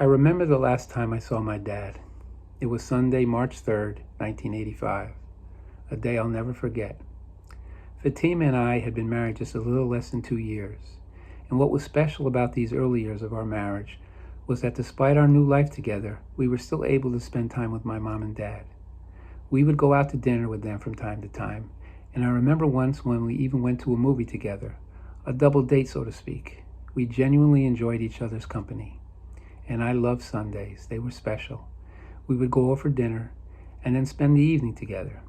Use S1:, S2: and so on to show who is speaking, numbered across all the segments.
S1: I remember the last time I saw my dad. It was Sunday, March 3rd, 1985, a day I'll never forget. Fatima and I had been married just a little less than 2 years, and what was special about these early years of our marriage was that despite our new life together, we were still able to spend time with my mom and dad. We would go out to dinner with them from time to time, and I remember once when we even went to a movie together, a double date, so to speak. We genuinely enjoyed each other's company. And I loved Sundays. They were special. We would go over for dinner and then spend the evening together.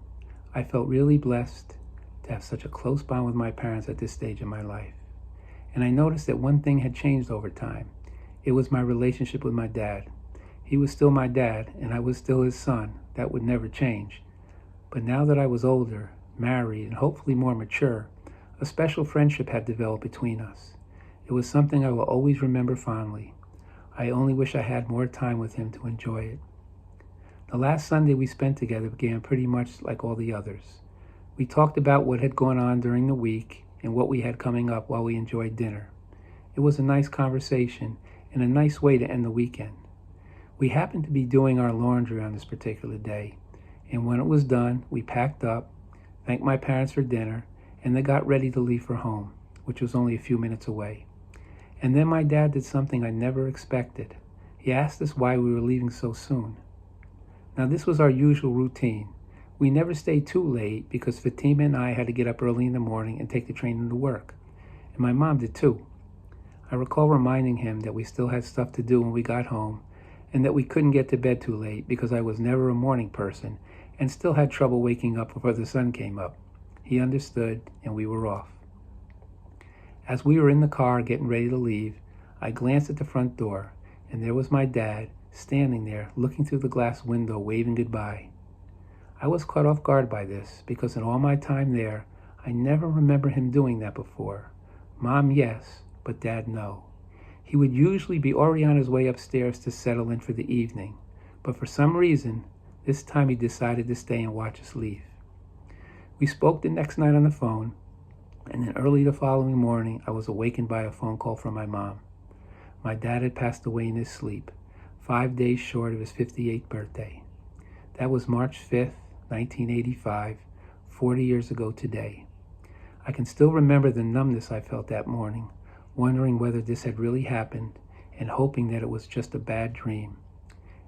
S1: I felt really blessed to have such a close bond with my parents at this stage in my life. And I noticed that one thing had changed over time. It was my relationship with my dad. He was still my dad, and I was still his son. That would never change. But now that I was older, married, and hopefully more mature, a special friendship had developed between us. It was something I will always remember fondly. I only wish I had more time with him to enjoy it. The last Sunday we spent together began pretty much like all the others. We talked about what had gone on during the week and what we had coming up while we enjoyed dinner. It was a nice conversation and a nice way to end the weekend. We happened to be doing our laundry on this particular day, and when it was done, we packed up, thanked my parents for dinner, and they got ready to leave for home, which was only a few minutes away. And then my dad did something I never expected. He asked us why we were leaving so soon. Now, this was our usual routine. We never stayed too late because Fatima and I had to get up early in the morning and take the train into work. And my mom did too. I recall reminding him that we still had stuff to do when we got home and that we couldn't get to bed too late because I was never a morning person and still had trouble waking up before the sun came up. He understood, and we were off. As we were in the car getting ready to leave, I glanced at the front door, and there was my dad standing there looking through the glass window waving goodbye. I was caught off guard by this because in all my time there, I never remember him doing that before. Mom, yes, but Dad, no. He would usually be already on his way upstairs to settle in for the evening, but for some reason, this time he decided to stay and watch us leave. We spoke the next night on the phone, and then early the following morning, I was awakened by a phone call from my mom. My dad had passed away in his sleep, 5 days short of his 58th birthday. That was March 5th, 1985, 40 years ago today. I can still remember the numbness I felt that morning, wondering whether this had really happened and hoping that it was just a bad dream.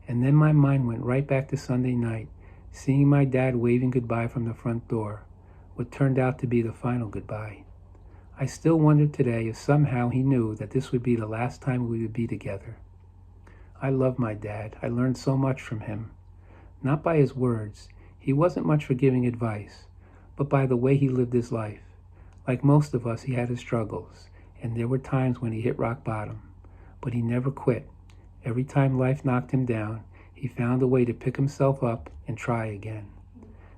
S1: And then my mind went right back to Sunday night, seeing my dad waving goodbye from the front door, what turned out to be the final goodbye. I still wonder today if somehow he knew that this would be the last time we would be together. I love my dad. I learned so much from him. Not by his words. He wasn't much for giving advice, but by the way he lived his life. Like most of us, he had his struggles, and there were times when he hit rock bottom. But he never quit. Every time life knocked him down, he found a way to pick himself up and try again.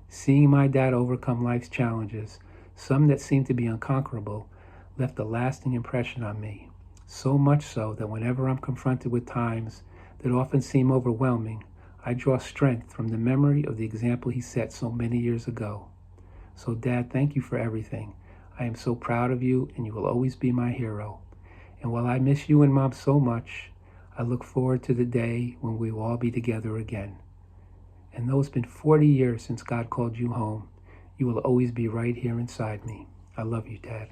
S1: Seeing my dad overcome life's challenges, some that seemed to be unconquerable, left a lasting impression on me. So much so that whenever I'm confronted with times that often seem overwhelming, I draw strength from the memory of the example he set so many years ago. So Dad, thank you for everything. I am so proud of you, and you will always be my hero. And while I miss you and Mom so much, I look forward to the day when we will all be together again. And though it's been 40 years since God called you home, you will always be right here inside me. I love you, Dad.